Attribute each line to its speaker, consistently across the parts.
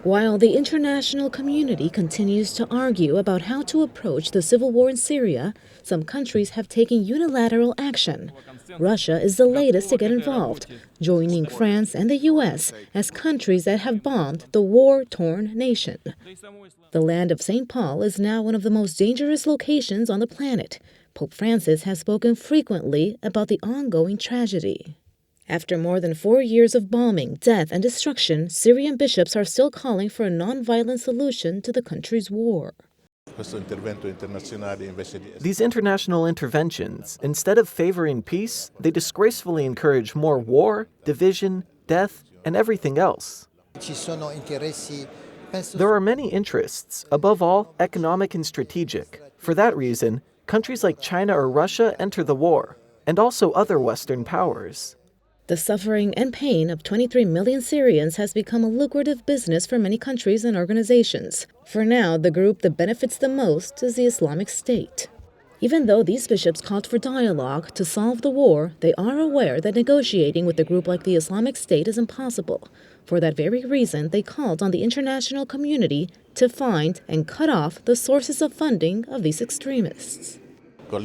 Speaker 1: While the international community continues to argue about how to approach the civil war in Syria, some countries have taken unilateral action. Russia is the latest to get involved, joining France and the U.S. as countries that have bombed the war-torn nation. The land of St. Paul is now one of the most dangerous locations on the planet. Pope Francis has spoken frequently about the ongoing tragedy. After more than 4 years of bombing, death, and destruction, Syrian bishops are still calling for a non-violent solution to the country's war.
Speaker 2: These international interventions, instead of favoring peace, they disgracefully encourage more war, division, death, and everything else. There are many interests, above all, economic and strategic. For that reason, countries like China or Russia enter the war, and also other Western powers.
Speaker 1: The suffering and pain of 23 million Syrians has become a lucrative business for many countries and organizations. For now, the group that benefits the most is the Islamic State. Even though these bishops called for dialogue to solve the war, they are aware that negotiating with a group like the Islamic State is impossible. For that very reason, they called on the international community to find and cut off the sources of funding of these extremists.
Speaker 2: You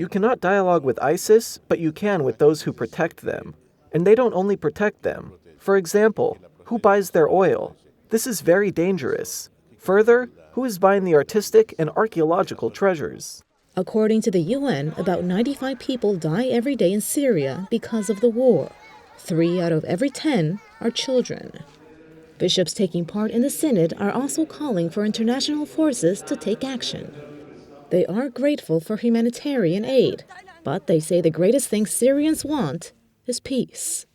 Speaker 2: cannot dialogue with ISIS, but you can with those who protect them. And they don't only protect them. For example, who buys their oil? This is very dangerous. Further, who is buying the artistic and archaeological treasures?
Speaker 1: According to the UN, about 95 people die every day in Syria because of the war. 3 out of every 10 are children. Bishops taking part in the synod are also calling for international forces to take action. They are grateful for humanitarian aid, but they say the greatest thing Syrians want is peace.